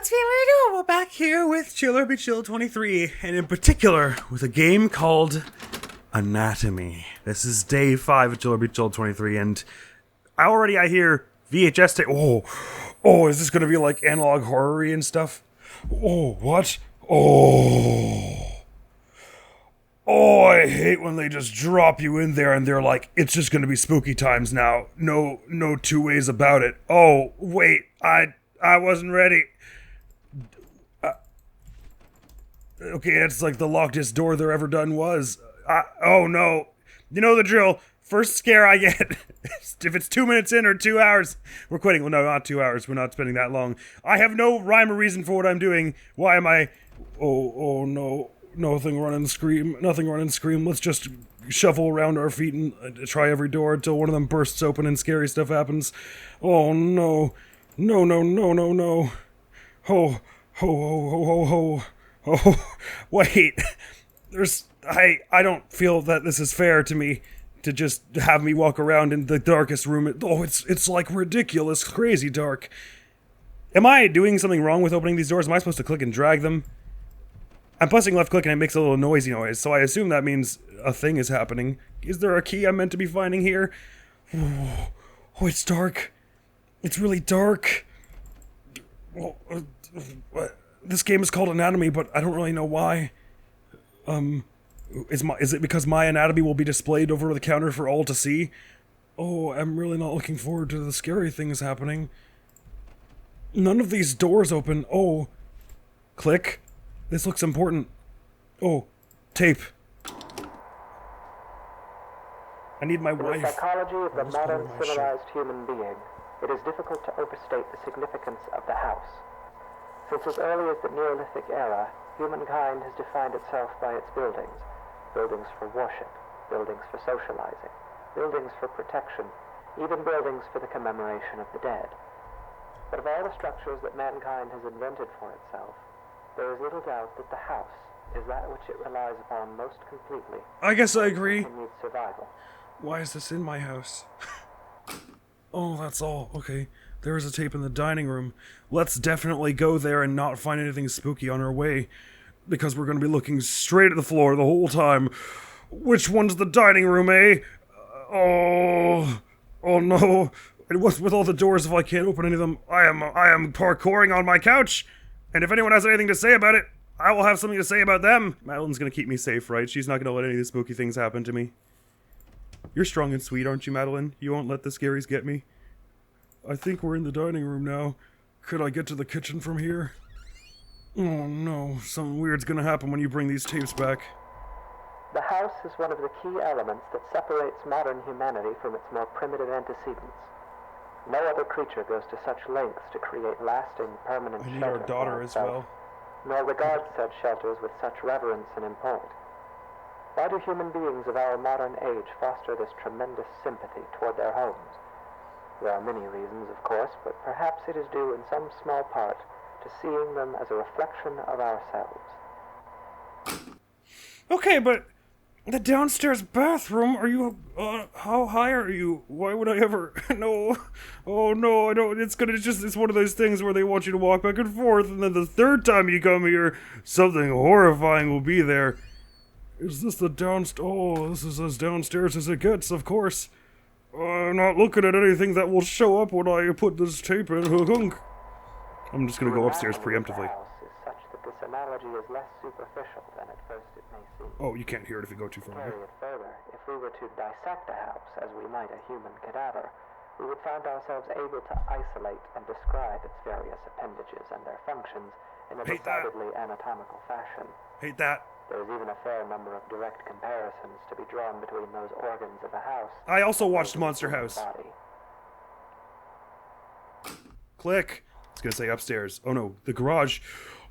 What's we doing? We're back here with Chiller Be Chill 23, and in particular with a game called Anatomy. This is day 5 of Chiller Be Chill 23, and I hear VHS tape. Oh, is this gonna be like analog horror-y and stuff? Oh, what? Oh, I hate when they just drop you in there and they're like, it's just gonna be spooky times now. No two ways about it. Oh, wait, I wasn't ready. Okay, it's like the lockedest door there ever done was. Oh no. You know the drill. First scare I get, if it's 2 minutes in or 2 hours, we're quitting. Well, no, not 2 hours. We're not spending that long. I have no rhyme or reason for what I'm doing. Why am I... Oh no. Nothing run and scream. Let's just shuffle around our feet and try every door until one of them bursts open and scary stuff happens. Oh no. No. Ho. Oh, wait. I don't feel that this is fair to me to just have me walk around in the darkest room. It's like ridiculous, crazy dark. Am I doing something wrong with opening these doors? Am I supposed to click and drag them? I'm pressing left click and it makes a little noisy noise, so I assume that means a thing is happening. Is there a key I'm meant to be finding here? Oh, it's dark. It's really dark. This game is called Anatomy, but I don't really know why. Is it because my anatomy will be displayed over the counter for all to see? Oh, I'm really not looking forward to the scary things happening. None of these doors open. Oh. Click. This looks important. Oh. Tape. I need my wife. In the psychology of the modern civilized human being, it is difficult to overstate the significance of the house. Since as early as the Neolithic era, humankind has defined itself by its buildings. Buildings for worship, buildings for socializing, buildings for protection, even buildings for the commemoration of the dead. But of all the structures that mankind has invented for itself, there is little doubt that the house is that which it relies upon most completely. I guess I agree. It needs survival. Why is this in my house? Oh, that's all. Okay. There is a tape in the dining room. Let's definitely go there and not find anything spooky on our way, because we're going to be looking straight at the floor the whole time. Which one's the dining room, eh? Oh no. And what's with all the doors if I can't open any of them? I am parkouring on my couch, and if anyone has anything to say about it, I will have something to say about them. Madeline's going to keep me safe, right? She's not going to let any of the spooky things happen to me. You're strong and sweet, aren't you, Madeline? You won't let the scaries get me. I think we're in the dining room now. Could I get to the kitchen from here? Oh no, something weird's gonna happen when you bring these tapes back. The house is one of the key elements that separates modern humanity from its more primitive antecedents. No other creature goes to such lengths to create lasting, permanent shelter. I need our daughter as well. Nor regard such shelters with such reverence and import. Why do human beings of our modern age foster this tremendous sympathy toward their homes? There are many reasons, of course, but perhaps it is due in some small part to seeing them as a reflection of ourselves. Okay, but the downstairs bathroom, are you, how high are you? Why would I ever, no, oh no, I don't, it's one of those things where they want you to walk back and forth, and then the third time you come here, something horrifying will be there. Is this the this is as downstairs as it gets, of course. I'm not looking at anything that will show up when I put this tape in. I'm just gonna go upstairs preemptively. Is such that this analogy is less superficial than at first it may seem. Oh, you can't hear it if you go too far. Carry it further, if we were to dissect a house as we might a human cadaver, we would find ourselves able to isolate and describe its various appendages and their functions in a decidedly anatomical fashion. Hate that. There is even a fair number of direct comparisons to be drawn between those organs of a house. I also watched Monster House. Body. Click. It's gonna say upstairs. Oh no, the garage.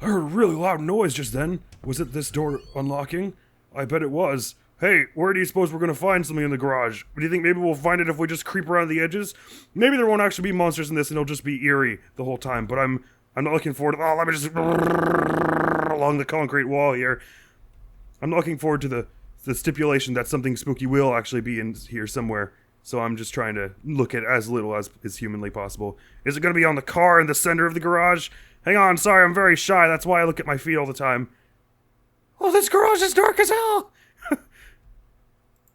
I heard a really loud noise just then. Was it this door unlocking? I bet it was. Hey, where do you suppose we're gonna find something in the garage? Do you think maybe we'll find it if we just creep around the edges? Maybe there won't actually be monsters in this and it'll just be eerie the whole time, but I'm not looking forward to... Oh, let me just... along the concrete wall here. I'm looking forward to the stipulation that something spooky will actually be in here somewhere. So I'm just trying to look at as little as is humanly possible. Is it going to be on the car in the center of the garage? Hang on, sorry, I'm very shy. That's why I look at my feet all the time. Oh, this garage is dark as hell!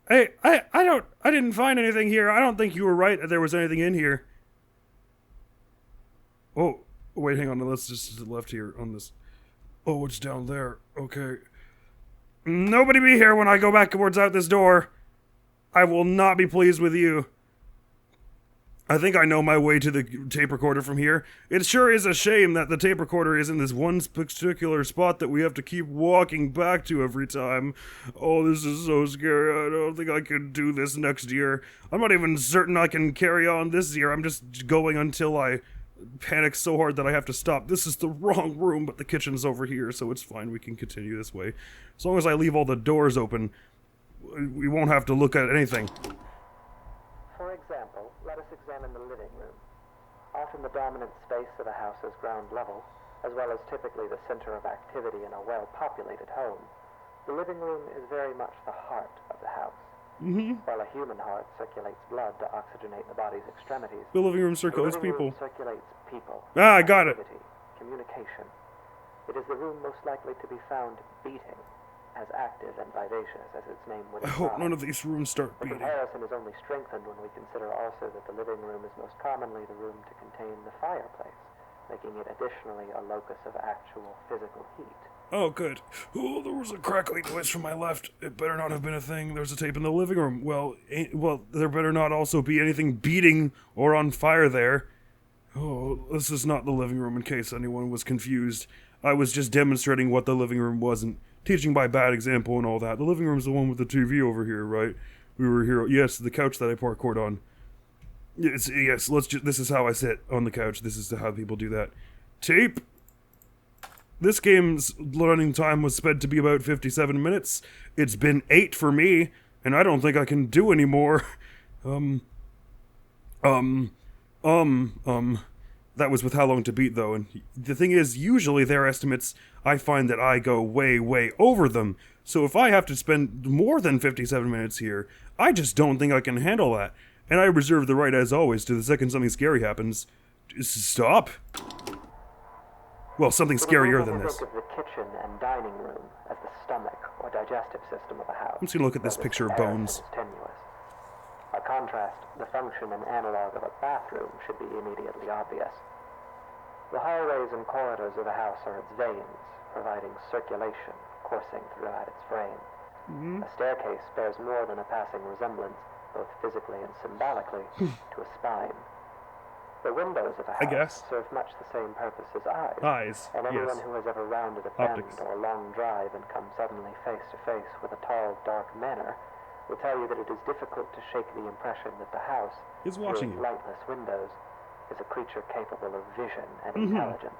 Hey, I didn't find anything here. I don't think you were right that there was anything in here. Oh, wait, hang on. Let's just to the left here on this. Oh, it's down there. Okay. Nobody be here when I go back towards out this door. I will not be pleased with you. I think I know my way to the tape recorder from here. It sure is a shame that the tape recorder is in this one particular spot that we have to keep walking back to every time. Oh, this is so scary. I don't think I can do this next year. I'm not even certain I can carry on this year. I'm just going until I panic so hard that I have to stop. This is the wrong room, but the kitchen's over here, so it's fine. We can continue this way. As long as I leave all the doors open, we won't have to look at anything. For example, let us examine the living room. Often the dominant space of a house is ground level, as well as typically the center of activity in a well-populated home. The living room is very much the heart of the house. While a human heart circulates blood to oxygenate the body's extremities, The living room circulates the living people. room circulates people. Ah, I got it. Activity, communication. It is the room most likely to be found beating, as active and vivacious as its name would I imply. hope none of these rooms start The beating. comparison is only strengthened when we consider also that the living room is most commonly the room to contain the fireplace, making it additionally a locus of actual physical heat. Oh, good. Oh, there was a crackling noise from my left. It better not have been a thing. There's a tape in the living room. Well, there better not also be anything beating or on fire there. Oh, this is not the living room in case anyone was confused. I was just demonstrating what the living room wasn't. Teaching by bad example and all that. The living room's the one with the TV over here, right? We were here. Yes, the couch that I parkoured on. Yes, this is how I sit on the couch. This is how people do that. Tape! This game's running time was sped to be about 57 minutes. It's been 8 for me, and I don't think I can do any more. That was with how long to beat, though, and the thing is, usually their estimates, I find that I go way, way over them. So if I have to spend more than 57 minutes here, I just don't think I can handle that. And I reserve the right, as always, to the second something scary happens, stop. Well, something scarier than this. Think of the kitchen and dining room as the stomach or digestive system of a house. I'm just gonna look at this though picture of comparison bones. is tenuous. By contrast, the function and analog of a bathroom should be immediately obvious. The hallways and corridors of a house are its veins, providing circulation coursing throughout its frame. A staircase bears more than a passing resemblance, both physically and symbolically, to a spine. The windows of a house serve much the same purpose as eyes. And anyone yes. who has ever rounded a Optics. bend or long drive and come suddenly face to face with a tall, dark manor will tell you that it is difficult to shake the impression that the house, Is watching through its you. lightless windows, is a creature capable of vision and intelligence.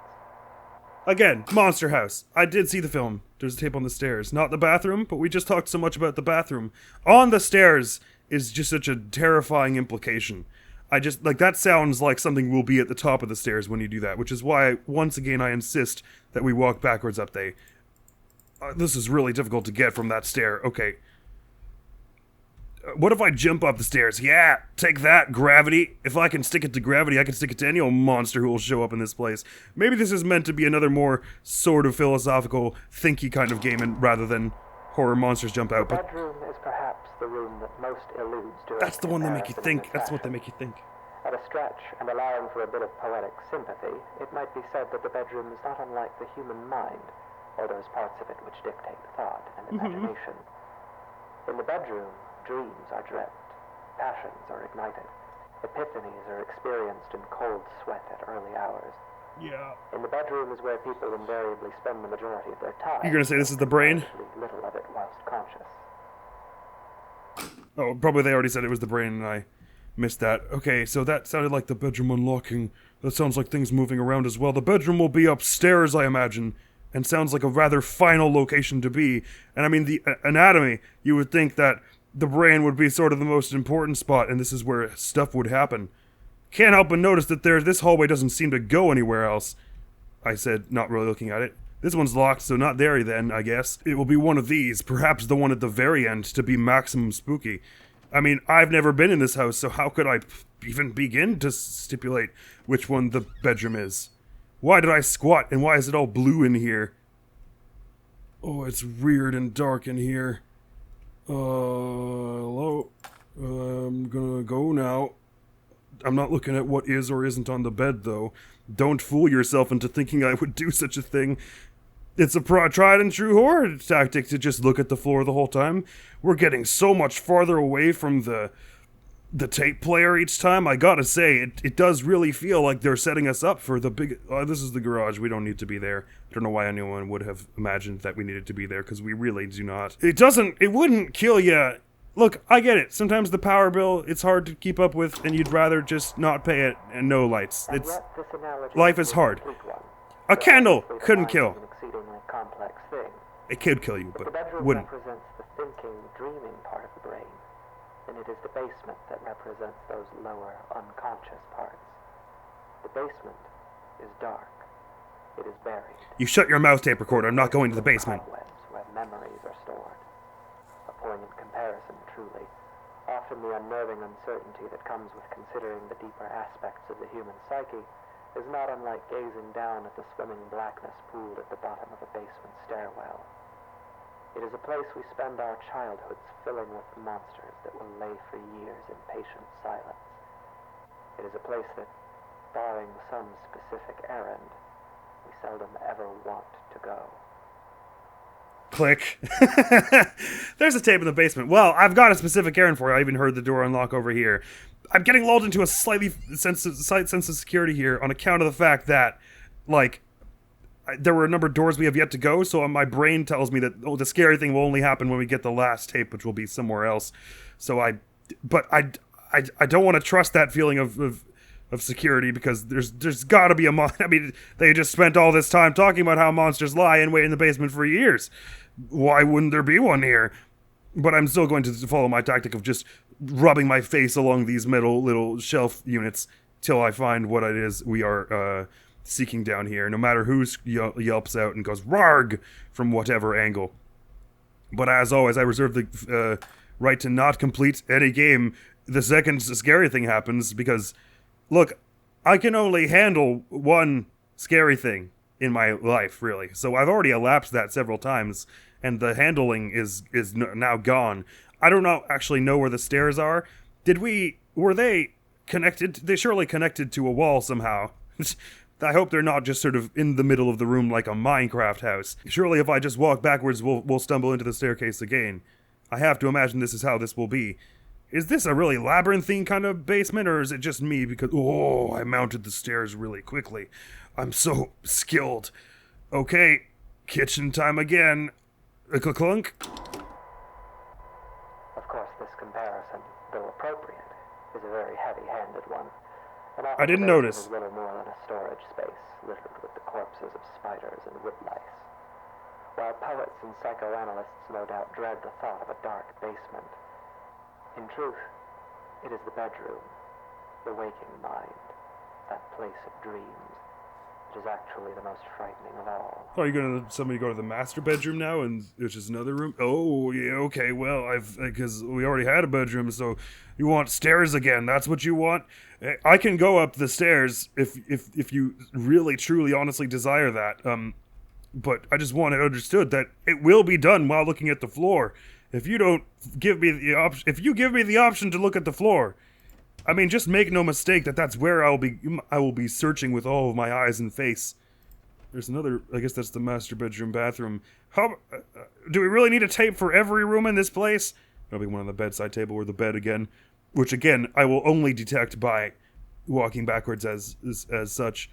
Again, Monster House. I did see the film. There's a tape on the stairs. Not the bathroom, but we just talked so much about the bathroom. On the stairs is just such a terrifying implication. I just, like, that sounds like something will be at the top of the stairs when you do that, which is why, once again, I insist that we walk backwards up there. This is really difficult to get from that stair. Okay. What if I jump up the stairs? Yeah, take that, gravity. If I can stick it to gravity, I can stick it to any old monster who will show up in this place. Maybe this is meant to be another more sort of philosophical, thinky kind of game, and rather than horror monsters jump out. The But bedroom is perhaps the room that most eludes direct that's the one that make you comparison in think. this That's what they fashion. make you think. At a stretch, and allowing for a bit of poetic sympathy, it might be said that the bedroom is not unlike the human mind, or those parts of it which dictate thought and imagination. In the bedroom, dreams are dreamt, passions are ignited, epiphanies are experienced in cold sweat at early hours. Yeah. In the bedroom is where people invariably spend the majority of their time. You're gonna say this is the brain? comparatively little of it whilst conscious. Oh, probably they already said it was the brain and I missed that. Okay, so that sounded like the bedroom unlocking. That sounds like things moving around as well. The bedroom will be upstairs, I imagine, and sounds like a rather final location to be. And I mean, the anatomy, you would think that the brain would be sort of the most important spot, and this is where stuff would happen. Can't help but notice that this hallway doesn't seem to go anywhere else. I said, not really looking at it. This one's locked, so not there then, I guess. It will be one of these, perhaps the one at the very end, to be maximum spooky. I mean, I've never been in this house, so how could I even begin to stipulate which one the bedroom is? Why did I squat, and why is it all blue in here? Oh, it's weird and dark in here. Hello? I'm gonna go now. I'm not looking at what is or isn't on the bed, though. Don't fool yourself into thinking I would do such a thing. It's a tried and true horror tactic to just look at the floor the whole time. We're getting so much farther away from the tape player each time. I gotta say, it does really feel like they're setting us up for the big... this is the garage. We don't need to be there. I don't know why anyone would have imagined that we needed to be there, because we really do not. It wouldn't kill you. Look, I get it. Sometimes the power bill, it's hard to keep up with, and you'd rather just not pay it and no lights. Life is hard. A candle couldn't kill. It could kill you, but wouldn't. The bedroom represents the thinking, dreaming part of the brain, and it is the basement that represents those lower, unconscious parts. The basement is dark. It is buried. You shut your mouth, tape recorder. I'm not going to the basement. Where memories are stored. A poignant comparison, truly. Often the unnerving uncertainty that comes with considering the deeper aspects of the human psyche is not unlike gazing down at the swimming blackness pooled at the bottom of a basement stairwell. It is a place we spend our childhoods filling with monsters that will lay for years in patient silence. It is a place that, barring some specific errand, we seldom ever want to go. Click. There's a tape in the basement. Well, I've got a specific errand for you. I even heard the door unlock over here. I'm getting lulled into a slight sense of security here on account of the fact that, like, there were a number of doors we have yet to go, so my brain tells me that the scary thing will only happen when we get the last tape, which will be somewhere else. So I don't want to trust that feeling of security, because there's got to be a I mean, they just spent all this time talking about how monsters lie and wait in the basement for years. Why wouldn't there be one here? But I'm still going to follow my tactic of just rubbing my face along these metal little shelf units till I find what it is we are seeking down here, no matter who yelps out and goes "Rarg" from whatever angle. But as always, I reserve the right to not complete any game the second scary thing happens, because, look, I can only handle one scary thing in my life, really. So I've already elapsed that several times, and the handling is now gone. I don't actually know where the stairs are. Were they connected? They surely connected to a wall somehow. I hope they're not just sort of in the middle of the room like a Minecraft house. Surely if I just walk backwards, we'll stumble into the staircase again. I have to imagine this is how this will be. Is this a really labyrinthine kind of basement, or is it just me because, I mounted the stairs really quickly. I'm so skilled. Okay, kitchen time again. A clunk. Of course, this comparison, though appropriate, is a very heavy-handed one. I didn't notice. Is little more than a storage space littered with the corpses of spiders and wood lice. While poets and psychoanalysts no doubt dread the thought of a dark basement, in truth, it is the bedroom, the waking mind, that place of dreams. It is actually the most frightening of all. Oh, you're somebody go to the master bedroom now, and there's just another room? Oh, yeah, okay, well, because we already had a bedroom, so you want stairs again, that's what you want? I can go up the stairs if you really, truly, honestly desire that, but I just want it understood that it will be done while looking at the floor. If you don't give me the option, if you give me the option to look at the floor, I mean, just make no mistake that's where I will be searching with all of my eyes and face. There's another, I guess that's the master bedroom bathroom. Do we really need a tape for every room in this place? There'll be one on the bedside table or the bed again, which again, I will only detect by walking backwards as such.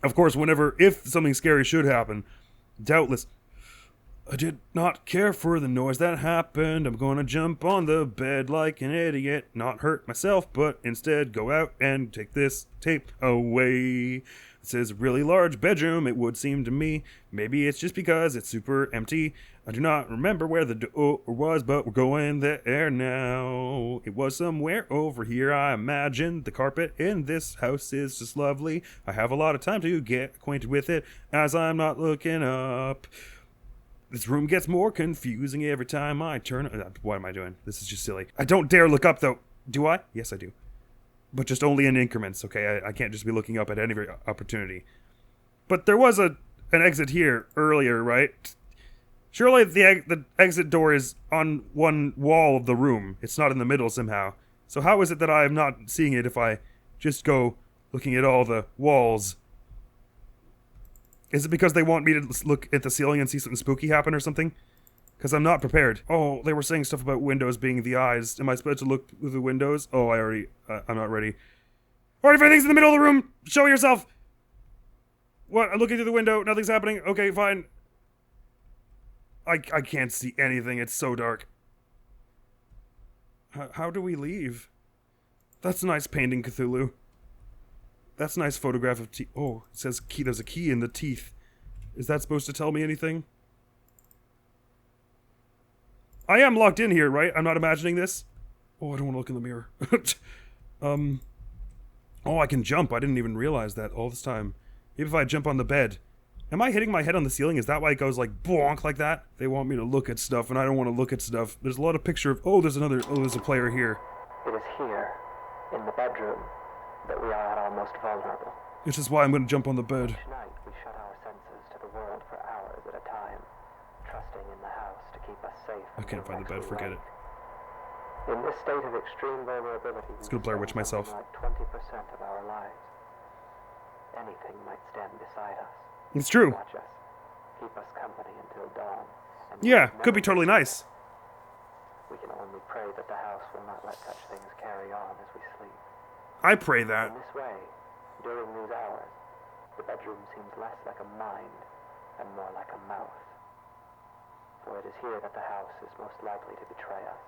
Of course, if something scary should happen, doubtless, I did not care for the noise that happened. I'm gonna jump on the bed like an idiot, not hurt myself, but instead go out and take this tape away. This is a really large bedroom, it would seem to me. Maybe it's just because it's super empty. I do not remember where the door was, but we're going there now. It was somewhere over here, I imagine. The carpet in this house is just lovely. I have a lot of time to get acquainted with it, as I'm not looking up. This room gets more confusing every time I turn... What am I doing? This is just silly. I don't dare look up, though. Do I? Yes, I do. but just only in increments, okay? I can't just be looking up at any opportunity. But there was an exit here earlier, right? Surely the exit door is on one wall of the room. It's not in the middle somehow. So how is it that I am not seeing it if I just go looking at all the walls? Is it because they want me to look at the ceiling and see something spooky happen or something? Because I'm not prepared. Oh, they were saying stuff about windows being the eyes. Am I supposed to look through the windows? Oh, I'm not ready. Alright, if anything's in the middle of the room, show yourself! What? I'm looking through the window, nothing's happening. Okay, fine. I can't see anything, it's so dark. How do we leave? That's a nice painting, Cthulhu. That's a nice photograph of teeth. Oh, it says key. There's a key in the teeth. Is that supposed to tell me anything? I am locked in here, right? I'm not imagining this? Oh, I don't want to look in the mirror. Oh, I can jump. I didn't even realize that all this time. Maybe if I jump on the bed. Am I hitting my head on the ceiling? Is that why it goes like bonk like that? They want me to look at stuff, and I don't want to look at stuff. There's a lot of picture of... Oh, there's a player here. It is here, in the bedroom, that we are at our most vulnerable. Which is why I'm going to jump on the bed. Each night we shut our senses to the world for hours at a time, trusting in the house to keep us safe. I can't find the bed, forget it. In this state of extreme vulnerability, Let's go Blair Witch myself. Like 20% of our lives. Anything might stand beside us. It's true. Watch us, keep us company until dawn. And Yeah, could be totally nice. We can only pray that the house will not let such things carry on as we sleep. I pray that. In this way, during these hours, the bedroom seems less like a mind and more like a mouth. For it is here that the house is most likely to betray us.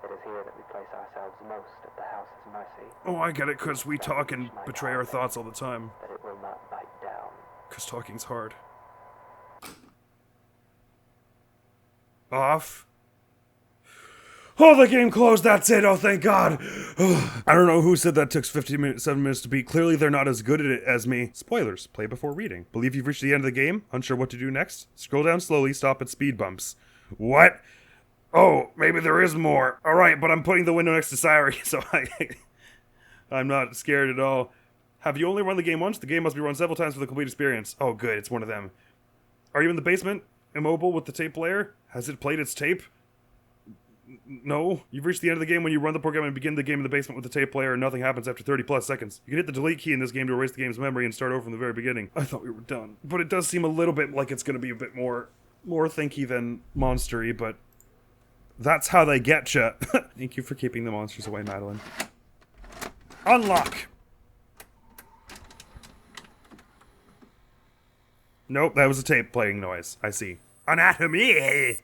It is here that we place ourselves most at the house's mercy. Oh, I get it, because we talk and betray our thoughts all the time. That it will not bite down. Because talking's hard. Off. Oh, the game closed, that's it, oh thank God. I don't know who said that took 7 minutes to beat. Clearly they're not as good at it as me. Spoilers, play before reading. Believe you've reached the end of the game? Unsure what to do next? Scroll down slowly, stop at speed bumps. What? Oh, maybe there is more. Alright, but I'm putting the window next to Siri, so I'm not scared at all. Have you only run the game once? The game must be run several times for the complete experience. Oh good, it's one of them. Are you in the basement? Immobile with the tape player? Has it played its tape? No. You've reached the end of the game when you run the program and begin the game in the basement with the tape player and nothing happens after 30 plus seconds. You can hit the delete key in this game to erase the game's memory and start over from the very beginning. I thought we were done. But it does seem a little bit like it's going to be a bit more thinky than monstery, but that's how they getcha. Thank you for keeping the monsters away, Madeline. Unlock! Nope, that was a tape playing noise. I see. Anatomy!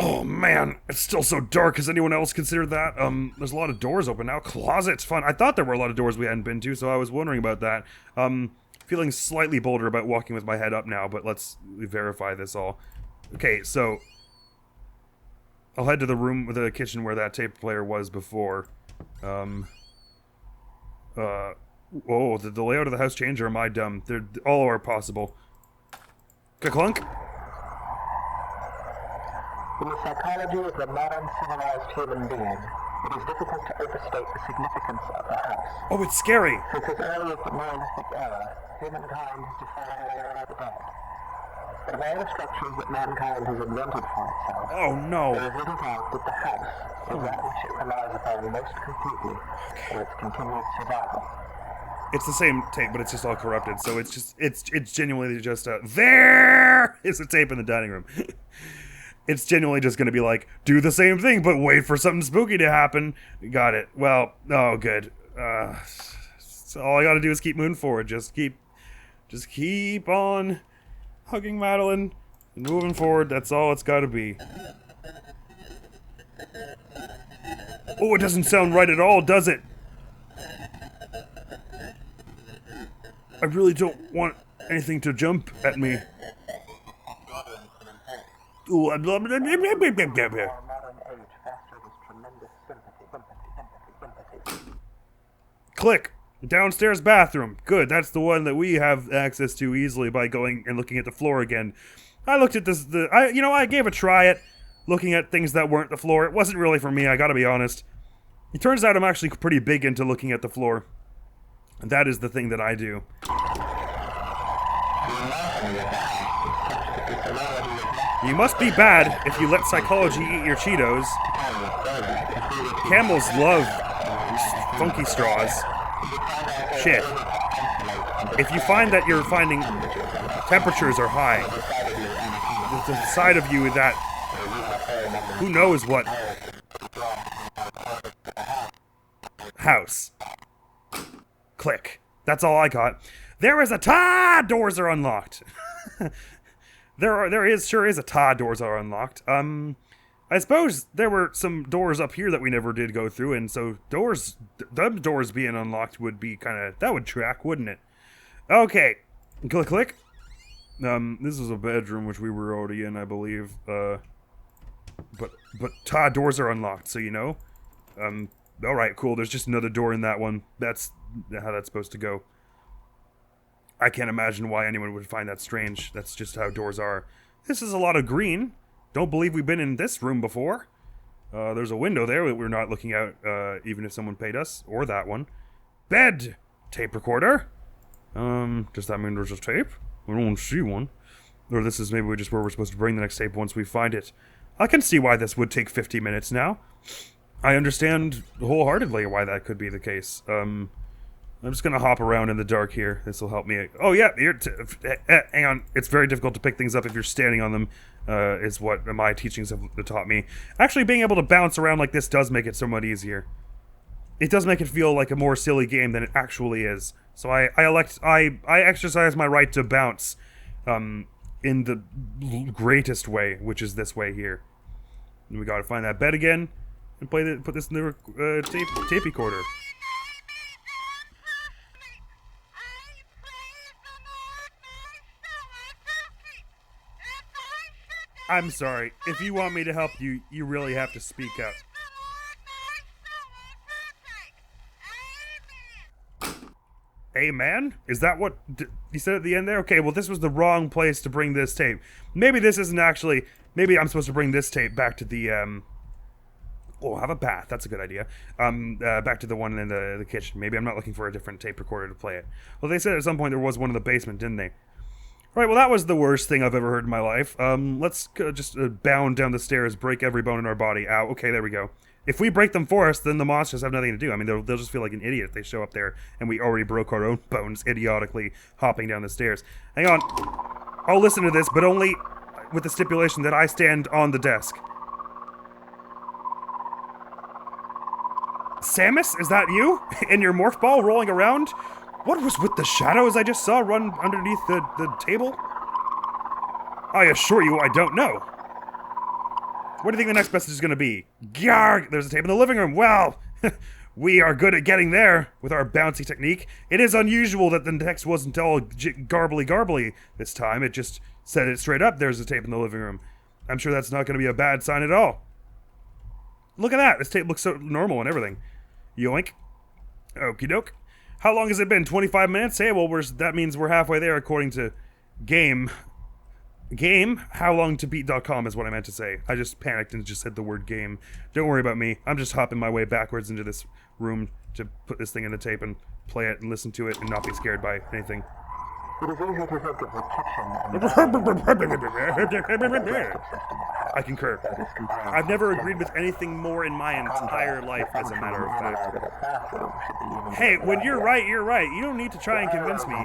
Oh man, it's still so dark. Has anyone else considered that? There's a lot of doors open now. Closets, fun. I thought there were a lot of doors we hadn't been to, so I was wondering about that. Feeling slightly bolder about walking with my head up now, but let's verify this all. Okay, so I'll head to the room with the kitchen where that tape player was before. Oh, did the layout of the house change, or am I dumb? They're all are possible. Ka-clunk? In the psychology of the modern civilized human being, it is difficult to overstate the significance of the house. Oh, it's scary! Since as early as the Neolithic era, humankind has defined the bed. But of all the structures that mankind has invented for itself, Oh no! there is little doubt that the house is that which it relies upon most completely for its continued survival. It's the same tape, but it's just all corrupted, so it's genuinely just there is a tape in the dining room. It's genuinely just gonna be like, do the same thing, but wait for something spooky to happen. Got it. Well, oh good. So all I gotta do is keep moving forward. Just keep on hugging Madeline and moving forward. That's all it's gotta be. Oh, it doesn't sound right at all, does it? I really don't want anything to jump at me. Ooh, Our modern age fostered this tremendous sympathy. Click. Downstairs bathroom. Good, that's the one that we have access to easily by going and looking at the floor again. I looked at this, I gave a try at looking at things that weren't the floor. It wasn't really for me, I gotta be honest. It turns out I'm actually pretty big into looking at the floor. And that is the thing that I do. You must be bad if you let psychology eat your Cheetos. Camels love funky straws. Shit. If you find that you're finding temperatures are high, there's a side of you that who knows what house. Click. That's all I got. There is a doors are unlocked. There is a doors are unlocked. I suppose there were some doors up here that we never did go through, and so them doors being unlocked would be that would track, wouldn't it? Okay. Click. This is a bedroom which we were already in, I believe. But doors are unlocked, so you know. Alright, cool. There's just another door in that one. That's how that's supposed to go. I can't imagine why anyone would find that strange. That's just how doors are. This is a lot of green. Don't believe we've been in this room before. There's a window there that we're not looking out, even if someone paid us. Or that one. Bed! Tape recorder. Does that mean there's a tape? We don't see one. Or this is maybe just where we're supposed to bring the next tape once we find it. I can see why this would take 50 minutes now. I understand wholeheartedly why that could be the case. I'm just gonna hop around in the dark here. This will help me. Oh yeah, hang on. It's very difficult to pick things up if you're standing on them, is what my teachings have taught me. Actually, being able to bounce around like this does make it so much easier. It does make it feel like a more silly game than it actually is. So I exercise my right to bounce, in the greatest way, which is this way here. And we gotta find that bed again, and put this in the tape recorder. I'm sorry. If you want me to help you, you really have to speak up. Amen? Is that what you said at the end there? Okay, well, this was the wrong place to bring this tape. Maybe this isn't actually... Maybe I'm supposed to bring this tape back to the, Oh, have a bath. That's a good idea. Back to the one in the kitchen. Maybe I'm not looking for a different tape recorder to play it. Well, they said at some point there was one in the basement, didn't they? Right, well, that was the worst thing I've ever heard in my life. Let's just bound down the stairs, break every bone in our body. Ow, okay, there we go. If we break them for us, then the monsters have nothing to do. I mean, they'll just feel like an idiot if they show up there and we already broke our own bones idiotically hopping down the stairs. Hang on. I'll listen to this, but only with the stipulation that I stand on the desk. Samus, is that you? In your morph ball rolling around? What was with the shadows I just saw run underneath the table? I assure you I don't know. What do you think the next message is going to be? Garg! There's a tape in the living room. Well, we are good at getting there with our bouncy technique. It is unusual that the text wasn't all garbly this time. It just said it straight up. There's a tape in the living room. I'm sure that's not going to be a bad sign at all. Look at that. This tape looks so normal and everything. Yoink. Okie doke. How long has it been? 25 minutes? Hey, well, that means we're halfway there according to Game. Howlongtobeat.com is what I meant to say. I just panicked and just said the word game. Don't worry about me. I'm just hopping my way backwards into this room to put this thing in the tape and play it and listen to it and not be scared by anything. It is easy to think of protection. I concur. I've never agreed with anything more in my entire life, as a matter of fact. Hey, when you're right, you're right. You don't need to try and convince me.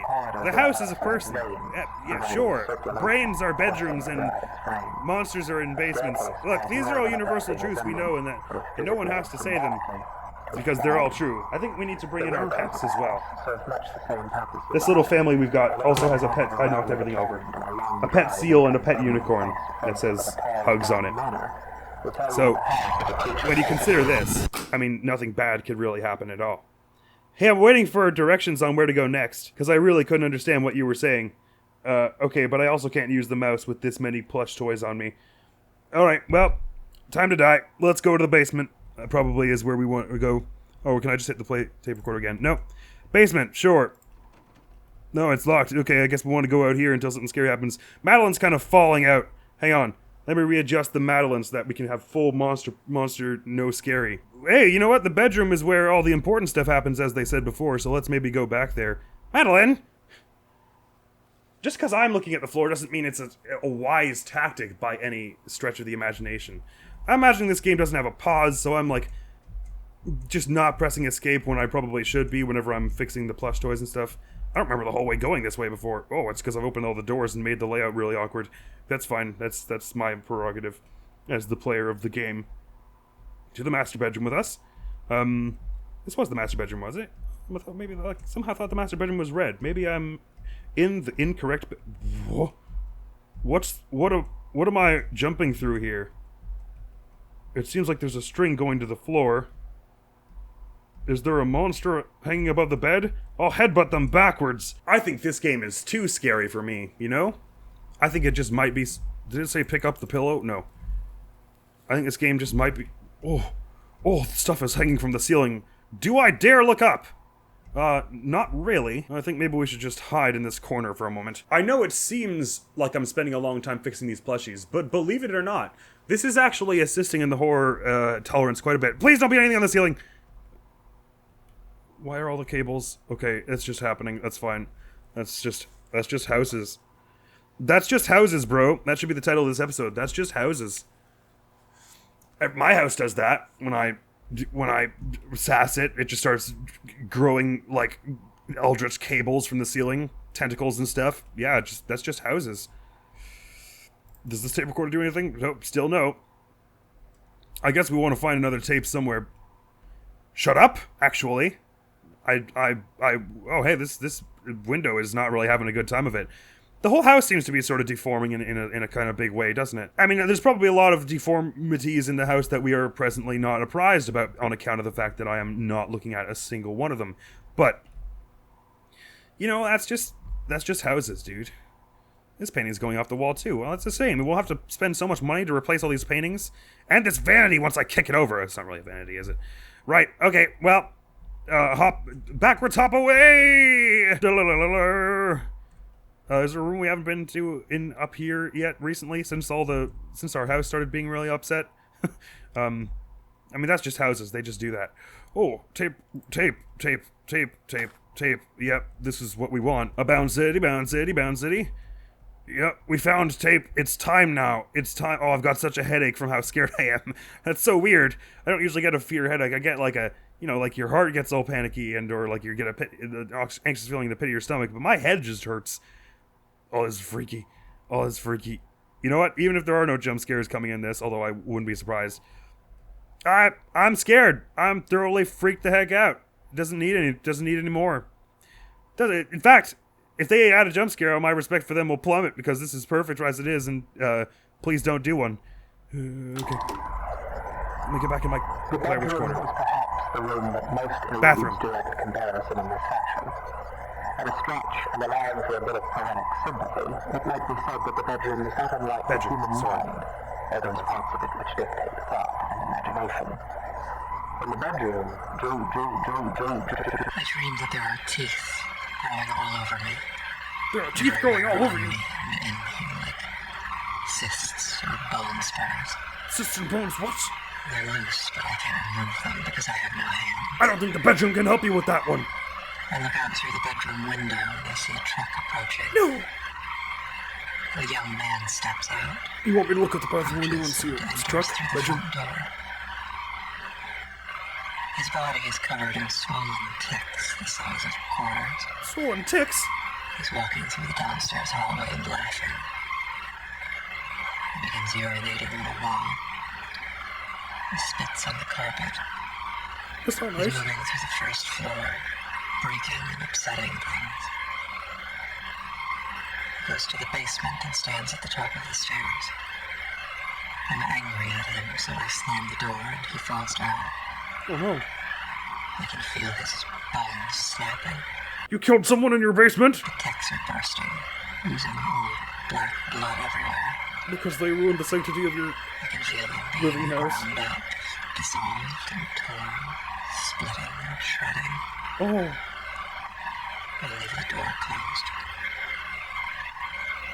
The house is a person. Yeah, sure. Brains are bedrooms and monsters are in basements. Look, these are all universal truths we know, and no one has to say them. Because they're all true. I think we need to bring in our pets as well. This little family we've got also has a pet. I knocked everything over. A pet seal and a pet unicorn that says hugs on it. So, when you consider this, I mean, nothing bad could really happen at all. Hey, I'm waiting for directions on where to go next, because I really couldn't understand what you were saying. Okay, but I also can't use the mouse with this many plush toys on me. Alright, well, time to die. Let's go to the basement. Probably is where we want to go. Oh, can I just hit the tape recorder again? No. Basement, sure. No, it's locked. Okay, I guess we want to go out here until something scary happens. Madeline's kind of falling out. Hang on. Let me readjust the Madeline so that we can have full monster, no scary. Hey, you know what? The bedroom is where all the important stuff happens, as they said before, so let's maybe go back there. Madeline! Just because I'm looking at the floor doesn't mean it's a wise tactic by any stretch of the imagination. I'm imagining this game doesn't have a pause, so I'm like, just not pressing escape when I probably should be whenever I'm fixing the plush toys and stuff. I don't remember the whole way going this way before. Oh, it's because I've opened all the doors and made the layout really awkward. That's fine. That's my prerogative as the player of the game. To the master bedroom with us. This was the master bedroom, was it? I thought maybe somehow thought the master bedroom was red. Maybe I'm in the incorrect. What am I jumping through here? It seems like there's a string going to the floor. Is there a monster hanging above the bed? I'll headbutt them backwards. I think this game is too scary for me, you know? I think it just might be... Did it say pick up the pillow? No. I think this game just might be... Oh, the stuff is hanging from the ceiling. Do I dare look up? Not really. I think maybe we should just hide in this corner for a moment. I know it seems like I'm spending a long time fixing these plushies, but believe it or not, this is actually assisting in the horror tolerance quite a bit. Please don't be anything on the ceiling! Why are all the cables? Okay, it's just happening. That's fine. That's just houses. That's just houses, bro. That should be the title of this episode. That's just houses. My house does that. When I sass it, it just starts growing like eldritch cables from the ceiling, tentacles and stuff. Yeah, that's just houses. Does this tape recorder do anything? Nope, still no. I guess we want to find another tape somewhere. Shut up, actually. Oh, hey, this window is not really having a good time of it. The whole house seems to be sort of deforming in a kind of big way, doesn't it? I mean, there's probably a lot of deformities in the house that we are presently not apprised about on account of the fact that I am not looking at a single one of them. But, you know, that's just houses, dude. This painting's going off the wall, too. Well, it's the same. We'll have to spend so much money to replace all these paintings. And this vanity once I kick it over. It's not really a vanity, is it? Right, okay, well... backwards hop away! Is there a room we haven't been to up here yet recently since our house started being really upset? I mean, that's just houses. They just do that. Oh, tape. Yep, this is what we want. A bound city. Yep, we found tape. It's time now. It's time. Oh, I've got such a headache from how scared I am. That's so weird. I don't usually get a fear headache. I get like a, you know, like your heart gets all panicky or like you get the anxious feeling in the pit of your stomach. But my head just hurts. Oh, this is freaky. You know what? Even if there are no jump scares coming in this, although I wouldn't be surprised, I'm scared. I'm thoroughly freaked the heck out. Doesn't need any more. In fact, if they add a jump scare, my respect for them will plummet because this is perfect as it is, and please don't do one. Okay. Let me get back in my player's corner. The room that most Bathroom. direct comparison in this fashion. At a stretch, and allowing for a bit of poetic sympathy, it might be said that the bedroom is not unlike the human mind, or those parts of it which dictate thought and imagination. In the bedroom, I dreamed that there are teeth growing all over me. There are teeth growing all over you. In like cysts or bone spurs. Cysts and bones, what? They're loose, but I can't remove them because I have no hand. I don't think the bedroom can help you with that one. I look out through the bedroom window and I see a truck approaching. No! A young man steps out. You want me to look at the bathroom window and see Enters this truck? through the Bedroom? front door. His body is covered in swollen ticks the size of quarters. Swollen ticks? He's walking through the downstairs hallway and laughing. He begins urinating on the wall. He spits on the carpet. That's not He's nice. moving through the first floor, breaking and upsetting things. He goes to the basement and stands at the top of the stairs. I'm angry at him, so I slam the door and he falls down. Oh no. I can feel his bones snapping. You killed someone in your basement? The ticks are bursting, oozing old black blood everywhere. Because they ruined the sanctity of your... I can feel them Living being house. ground up, dissolved and torn, splitting and shredding. Oh. I leave the door closed.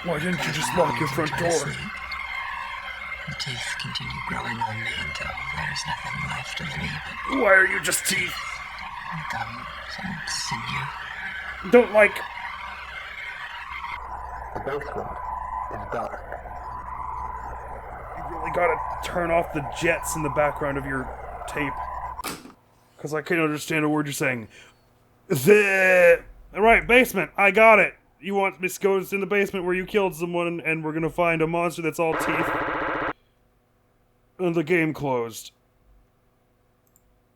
Why didn't you Close just my lock your eyes front and try to door? sleep. teeth continue growing on me until there's nothing left of me but Why are you just teeth? gums and sinew. Don't like... The basement is dark. You really gotta turn off the jets in the background of your tape. Because I can't understand a word you're saying. Alright, basement, I got it. You want me to go in the basement where you killed someone and we're gonna find a monster that's all teeth. And the game closed.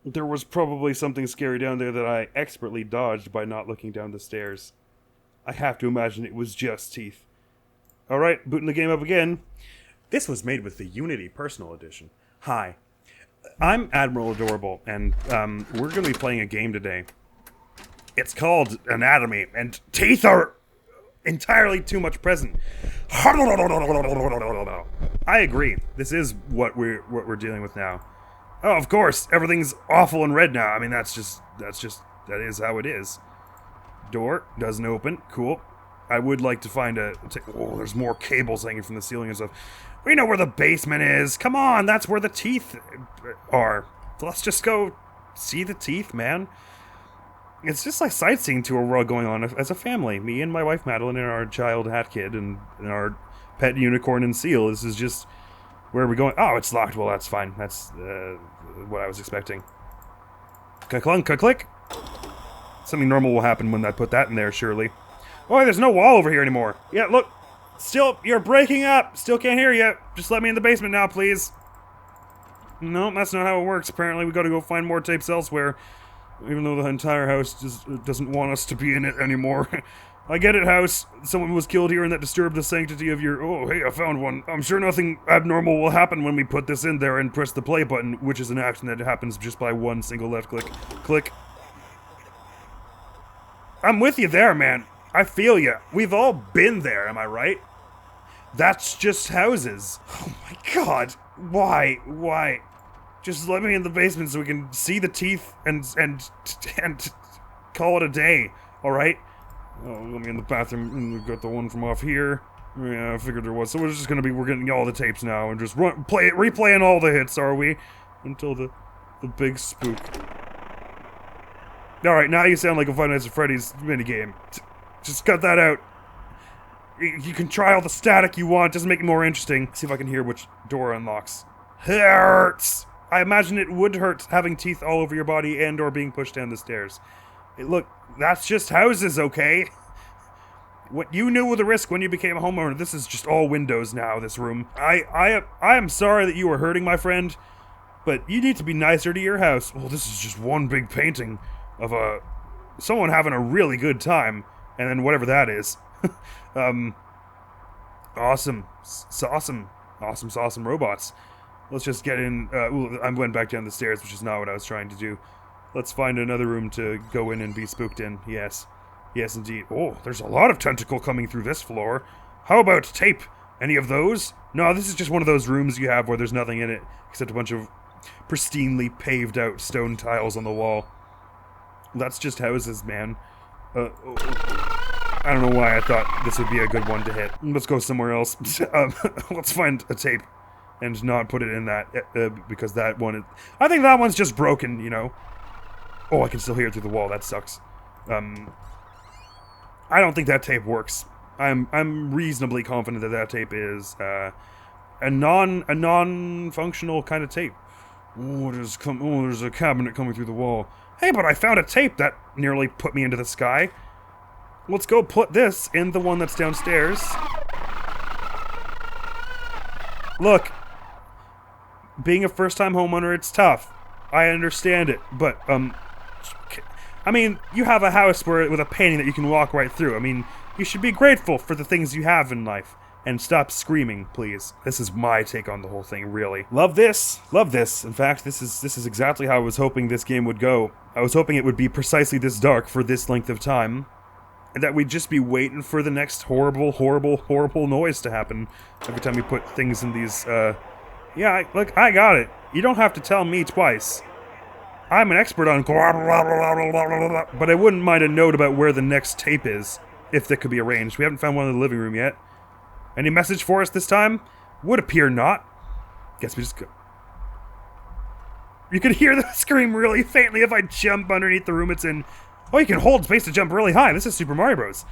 There was probably something scary down there that I expertly dodged by not looking down the stairs. I have to imagine it was just teeth. Alright, booting the game up again. This was made with the Unity Personal Edition. Hi, I'm Admiral Adorable, and we're going to be playing a game today. It's called Anatomy, and teeth are entirely too much present. I agree. This is what we're dealing with now. Oh, of course, everything's awful and red now. I mean, that is how it is. Door doesn't open. Cool. I would like to find oh, there's more cables hanging from the ceiling and stuff. We know where the basement is. Come on, that's where the teeth are. Let's just go see the teeth, man. It's just like sightseeing to a world going on as a family. Me and my wife Madeline and our child Hat Kid and our pet unicorn and seal. This is just where are we going? Oh, it's locked. Well, that's fine. That's what I was expecting. Click, click. Something normal will happen when I put that in there, surely. Oh, there's no wall over here anymore. Yeah, look. Still, you're breaking up. Still can't hear you. Just let me in the basement now, please. No, that's not how it works. Apparently, we gotta go find more tapes elsewhere. Even though the entire house doesn't want us to be in it anymore. I get it, house. Someone was killed here and that disturbed the sanctity of your... Oh, hey, I found one. I'm sure nothing abnormal will happen when we put this in there and press the play button, which is an action that happens just by one single left click. Click. I'm with you there, man. I feel you. We've all been there, am I right? That's just houses. Oh my god. Why? Just let me in the basement so we can see the teeth and call it a day, alright? Oh, let me in the bathroom, and we've got the one from off here. Yeah, I figured there was. So we're just gonna be, we're getting all the tapes now and just replaying all the hits, are we? Until the big spook. Alright, now you sound like a Five Nights at Freddy's minigame. Just cut that out. You can try all the static you want, doesn't make it more interesting. See if I can hear which door unlocks. Hurts! I imagine it would hurt having teeth all over your body and or being pushed down the stairs. Hey, look, that's just houses, okay? What you knew with the risk when you became a homeowner, this is just all windows now, this room. I am sorry that you were hurting, my friend, but you need to be nicer to your house. Well, this is just one big painting of someone having a really good time. And then whatever that is. Awesome. Awesome robots. Let's just get in. I went back down the stairs, which is not what I was trying to do. Let's find another room to go in and be spooked in. Yes. Yes, indeed. Oh, there's a lot of tentacle coming through this floor. How about tape? Any of those? No, this is just one of those rooms you have where there's nothing in it except a bunch of pristinely paved out stone tiles on the wall. That's just houses, man. I don't know why I thought this would be a good one to hit. Let's go somewhere else. Let's find a tape and not put it in that, because that one I think that one's just broken, you know. Oh, I can still hear it through the wall. That sucks. I don't think that tape works. I'm reasonably confident that tape is a non-functional kind of tape. Oh, there's a cabinet coming through the wall. Hey, but I found a tape that nearly put me into the sky. Let's go put this in the one that's downstairs. Look, being a first-time homeowner, it's tough. I understand it, but, I mean, you have a house with a painting that you can walk right through. I mean, you should be grateful for the things you have in life. And stop screaming, please. This is my take on the whole thing, really. Love this. Love this. In fact, this is exactly how I was hoping this game would go. I was hoping it would be precisely this dark for this length of time. And that we'd just be waiting for the next horrible noise to happen every time we put things in these, Yeah, look, I got it. You don't have to tell me twice. I'm an expert on but I wouldn't mind a note about where the next tape is, if that could be arranged. We haven't found one in the living room yet. Any message for us this time? Would appear not. Guess we just go. You can hear the scream really faintly if I jump underneath the room it's in. Oh, you can hold space to jump really high. This is Super Mario Bros.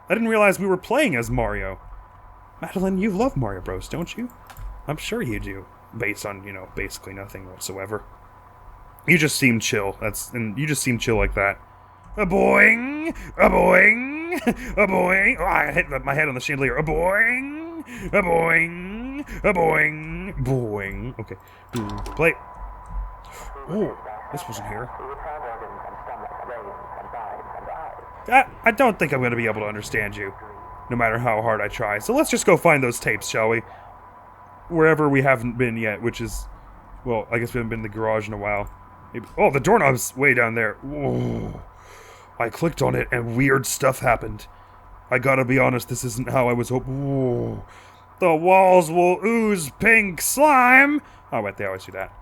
I didn't realize we were playing as Mario. Madeline, you love Mario Bros, don't you? I'm sure you do. Based on, you know, basically nothing whatsoever. You just seem chill. And you just seem chill like that. A boing! A boing! A boing! Oh, I hit my head on the chandelier. A boing! A boing! A boing! Boing. Okay. Play. Oh, this wasn't here. I don't think I'm going to be able to understand you, no matter how hard I try. So let's just go find those tapes, shall we? Wherever we haven't been yet, which is... Well, I guess we haven't been in the garage in a while. Maybe, oh, the doorknob's way down there. Whoa. I clicked on it and weird stuff happened. I gotta be honest, this isn't how I was hoping. Whoa. The walls will ooze pink slime! Oh, wait, they always do that.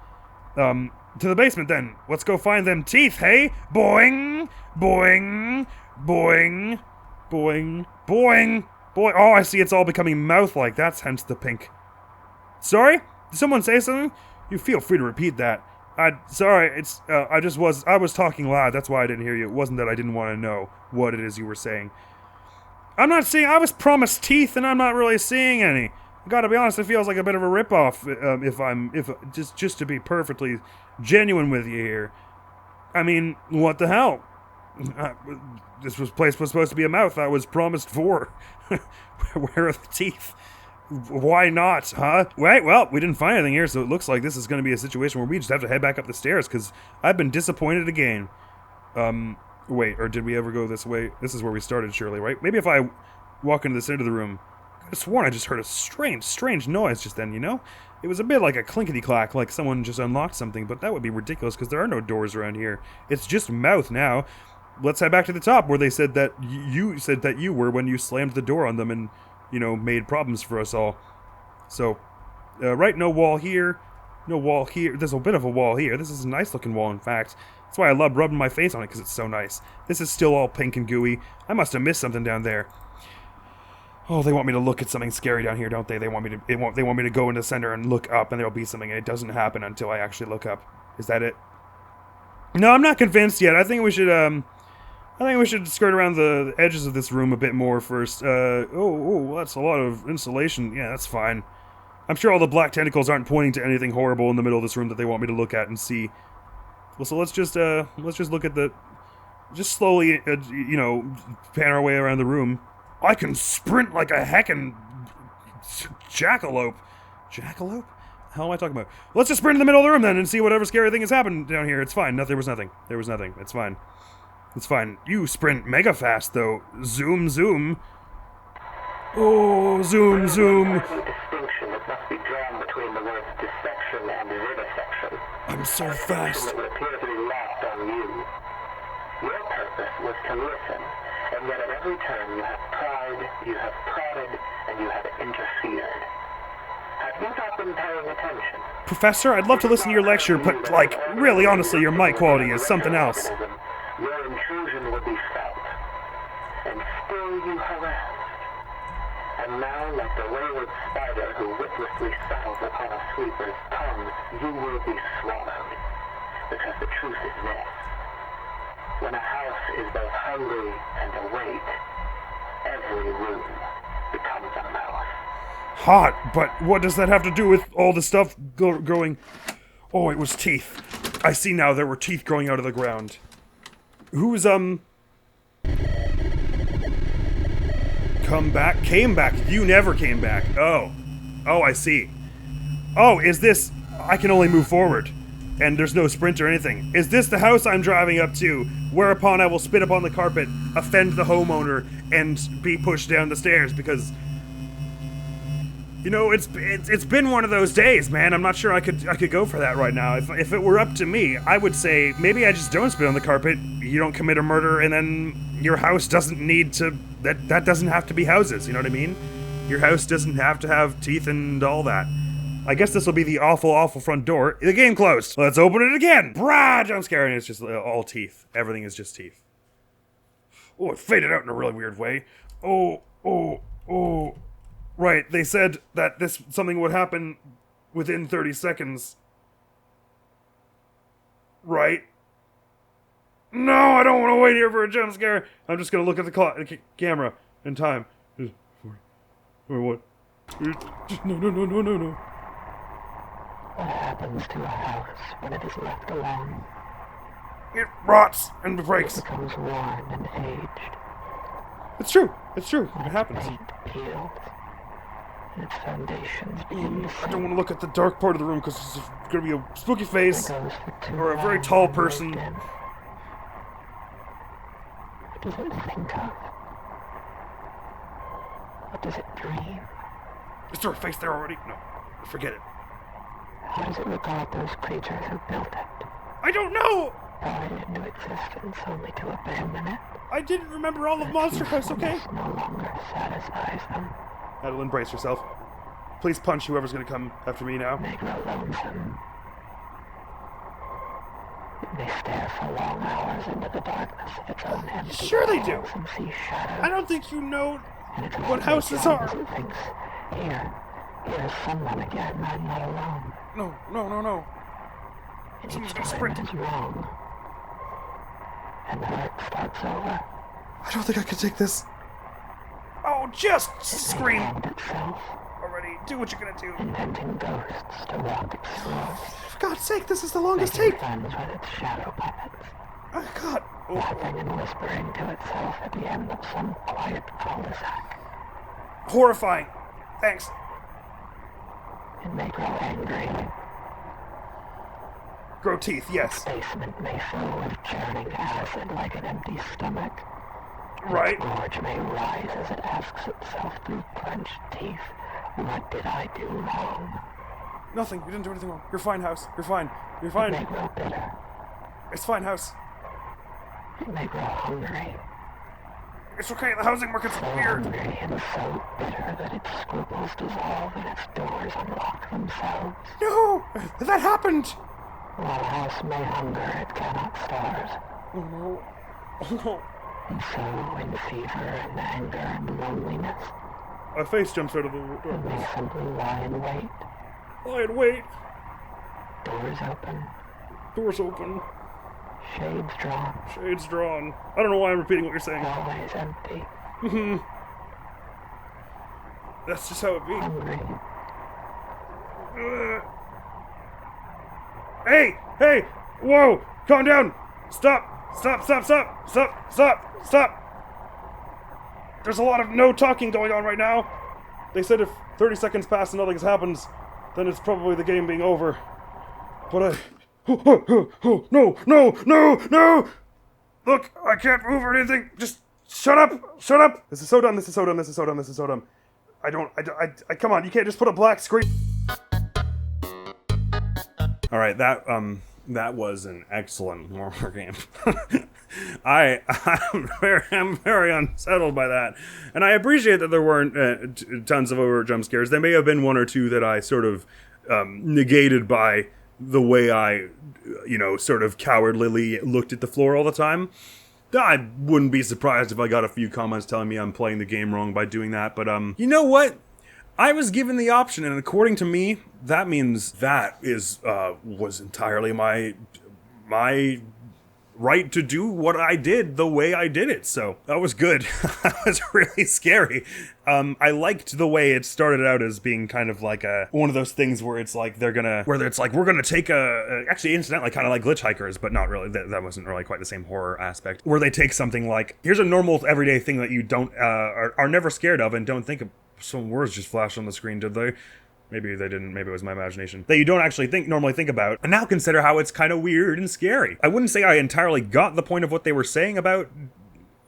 To the basement then. Let's go find them teeth, hey? Boing! Boing! Boing! Boing! Boing! Boing! Oh, I see it's all becoming mouth-like. That's hence the pink. Sorry? Did someone say something? You feel free to repeat that. Sorry, it's, I was talking loud, that's why I didn't hear you. It wasn't that I didn't want to know what it is you were saying. I'm not seeing, I was promised teeth and I'm not really seeing any. I gotta be honest, it feels like a bit of a ripoff, just to be perfectly genuine with you here. I mean, what the hell? This place was supposed to be a mouth I was promised for. Where are the teeth? Why not, huh? Right, well, we didn't find anything here, so it looks like this is going to be a situation where we just have to head back up the stairs, because I've been disappointed again. Wait, or did we ever go this way? This is where we started, surely, right? Maybe if I walk into this end of the room... I could have sworn I just heard a strange noise just then, you know? It was a bit like a clinkety-clack, like someone just unlocked something, but that would be ridiculous, because there are no doors around here. It's just mouth now. Let's head back to the top, where they said that you said that you were when you slammed the door on them and... you know, made problems for us all. So, right, no wall here. No wall here. There's a bit of a wall here. This is a nice looking wall, in fact. That's why I love rubbing my face on it, because it's so nice. This is still all pink and gooey. I must have missed something down there. Oh, they want me to look at something scary down here, don't they? They want me to go in the center and look up, and there'll be something, and it doesn't happen until I actually look up. Is that it? No, I'm not convinced yet. I think we should skirt around the edges of this room a bit more first. Oh, that's a lot of insulation. Yeah, that's fine. I'm sure all the black tentacles aren't pointing to anything horrible in the middle of this room that they want me to look at and see. Well, so let's just look at the... Just slowly, you know, pan our way around the room. I can sprint like a heckin' jackalope. Jackalope? The hell am I talking about? Let's just sprint in the middle of the room then and see whatever scary thing has happened down here. It's fine. No, there was nothing. There was nothing. It's fine. It's fine. You sprint mega fast, though. Zoom, zoom. Oh, zoom, zoom. Distinction that must be drawn between the words dissection and vivisection. I'm so fast. That would appear to be lost on you. Your purpose was to listen, and yet at every turn you have pried, you have prodded, and you have interfered. Have you not been paying attention? Professor, I'd love to listen to your lecture, but, like, really, honestly, your mic quality is something else. Your intrusion would be felt, and still you harassed. And now, like the wayward spider who witlessly settles upon a sweeper's tongue, you will be swallowed. Because the truth is this. When a house is both hungry and awake, every room becomes a mouth. Hot, but what does that have to do with all the stuff growing? Oh, it was teeth. I see now there were teeth growing out of the ground. Who's, come back? Came back. You never came back. Oh. Oh, I see. Oh, is this... I can only move forward. And there's no sprint or anything. Is this the house I'm driving up to? Whereupon I will spit upon the carpet, offend the homeowner, and be pushed down the stairs because... You know, it's been one of those days, man. I'm not sure I could go for that right now. If it were up to me, I would say maybe I just don't spit on the carpet. You don't commit a murder, and then your house doesn't need to. That doesn't have to be houses. You know what I mean? Your house doesn't have to have teeth and all that. I guess this will be the awful front door. The game closed. Let's open it again. Brah! Jump scare, and it's just all teeth. Everything is just teeth. Oh, it faded out in a really weird way. Oh. Right, they said that something would happen within 30 seconds. Right? No, I don't want to wait here for a jump scare. I'm just going to look at the camera in time. Or what? No. What happens to a house when it is left alone? It rots and breaks. It becomes worn and aged. It's true. It happens. Paint peels, and its foundations begin to I don't want to look at the dark part of the room because it's going to be a spooky face goes for too or a very long tall and person. lived in. What does it think of? What does it dream? Is there a face there already? No. Forget it. How does it regard those creatures who built it? I don't know! Brought it into existence only to abandon it? I didn't remember all of Monster House, okay? Usefulness no longer satisfies them. Madeline, brace yourself. Please punch whoever's gonna come after me now. They grow lonesome. They stare for long hours into the darkness of its own empty Sure they do. halls and see shadows. I don't think you know And it's what houses are. It thinks, here's someone again. I'm not alone. No. And Someone's each gonna time sprint. it is wrong. And the hurt starts over. I don't think I can take this. Oh, just scream And itself, already. Do what you're gonna do. inventing ghosts to walk its floors. For God's sake, this is the longest Making tape. friends with its shadow puppets. Oh, God. Laughing and whispering to itself at the end of some quiet cul-de-sac. Horrifying. Thanks. It may grow angry. Grow teeth, yes. Basement may fill with churning acid like an empty stomach. Right. Its gorge may rise as it asks itself through clenched teeth, what did I do wrong? Nothing. You didn't do anything wrong. You're fine, House. You're fine. You're It may fine. grow bitter. It's fine, House. It may grow hungry. It's okay. The housing market's So weird. hungry and so bitter that its scruples dissolve and its doors unlock themselves. No! That happened! While a house may hunger, it cannot starve. Oh, no. Oh, no. And so, in fever and anger and loneliness, A face jumps out of the it door. may simply lie in wait. Lie and wait. Doors open, Doors open. shades drawn, Shades drawn. I don't know why I'm repeating what you're saying. hallways empty, That's just how it be. hungry. Hey! Whoa! Calm down! Stop! There's a lot of no talking going on right now. They said if 30 seconds pass and nothing happens, then it's probably the game being over. But no! Look, I can't move or anything. Just shut up! This is so dumb. Come on, you can't just put a black screen. All right, that was an excellent horror game. I'm very unsettled by that, and I appreciate that there weren't tons of overt jump scares. There may have been one or two that I sort of negated by the way I, sort of cowardly looked at the floor all the time. I wouldn't be surprised if I got a few comments telling me I'm playing the game wrong by doing that, but you know what? I was given the option, and according to me, that means that was entirely my right to do what I did the way I did it. So that was good. That was really scary. I liked the way it started out as being kind of like one of those things where it's like we're gonna take actually incidentally kind of like Glitch Hikers, but not really. That wasn't really quite the same horror aspect. Where they take something like, here's a normal everyday thing that you don't are never scared of and don't think of. Some words just flashed on the screen, did they? Maybe they didn't, maybe it was my imagination. That you don't actually normally think about, and now consider how it's kind of weird and scary. I wouldn't say I entirely got the point of what they were saying about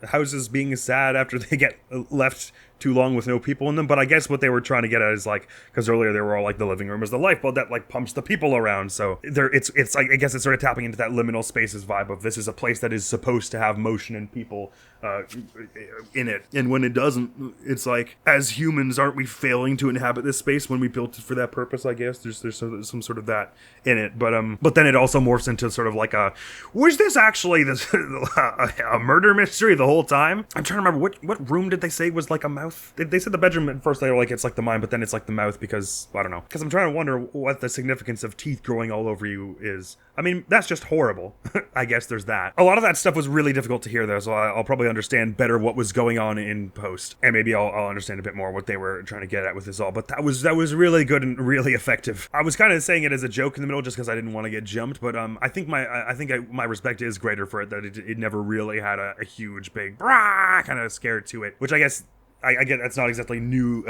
houses being sad after they get left too long with no people in them, but I guess what they were trying to get at is like, because earlier they were all like the living room is the lifeboat that like pumps the people around, so it's like, I guess it's sort of tapping into that liminal spaces vibe of this is a place that is supposed to have motion and people in it, and when it doesn't, it's like, as humans, aren't we failing to inhabit this space when we built it for that purpose? I guess there's some sort of that in it, but then it also morphs into sort of like was this actually a murder mystery the whole time? I'm trying to remember what room did they say was like a mouse mouth? They said the bedroom at first, they were like, it's like the mind, but then it's like the mouth because, I don't know. Because I'm trying to wonder what the significance of teeth growing all over you is. I mean, that's just horrible. I guess there's that. A lot of that stuff was really difficult to hear, though, so I'll probably understand better what was going on in post. And maybe I'll understand a bit more what they were trying to get at with this all. But that was really good and really effective. I was kind of saying it as a joke in the middle just because I didn't want to get jumped, but I think my respect is greater for it, that it never really had a huge, big, brah kind of scare to it, which I guess I get that's not exactly new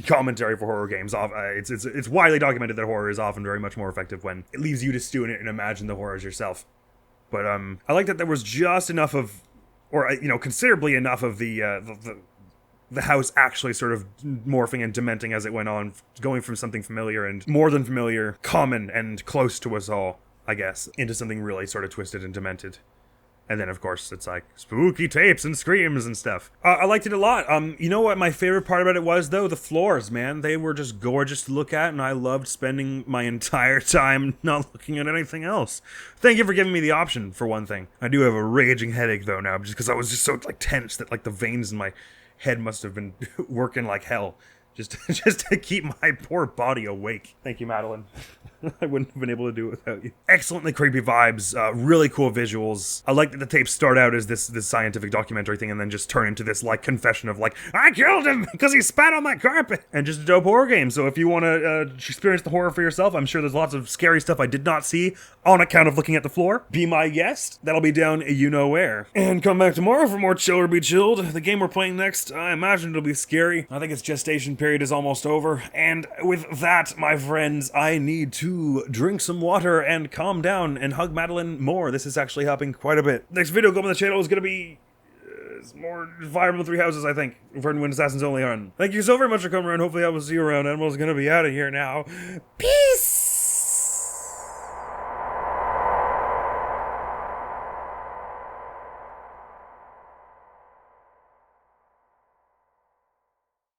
commentary for horror games. It's widely documented that horror is often very much more effective when it leaves you to stew in it and imagine the horrors yourself. But I like that there was just enough of, or considerably enough of the house actually sort of morphing and dementing as it went on, going from something familiar and more than familiar, common and close to us all, I guess, into something really sort of twisted and demented. And then, of course, it's like spooky tapes and screams and stuff. I liked it a lot. You know what my favorite part about it was, though? The floors, man. They were just gorgeous to look at, and I loved spending my entire time not looking at anything else. Thank you for giving me the option, for one thing. I do have a raging headache, though, now, just because I was just so, tense that, the veins in my head must have been working like hell. Just to keep my poor body awake. Thank you, Madeline. I wouldn't have been able to do it without you. Excellently creepy vibes, really cool visuals. I like that the tapes start out as this scientific documentary thing and then just turn into this, confession of, I killed him because he spat on my carpet! And just a dope horror game. So if you want to experience the horror for yourself, I'm sure there's lots of scary stuff I did not see on account of looking at the floor. Be my guest. That'll be down you-know-where. And come back tomorrow for more Chill or Be Chilled. The game we're playing next, I imagine it'll be scary. I think its gestation period is almost over. And with that, my friends, I need to drink some water and calm down and hug Madeline more. This is actually helping quite a bit. Next video coming on the channel is going to be more Fire Emblem Three Houses, I think, for when Assassins Only on. Thank you so very much for coming around. Hopefully I will see you around. Admiral's going to be out of here now. Peace!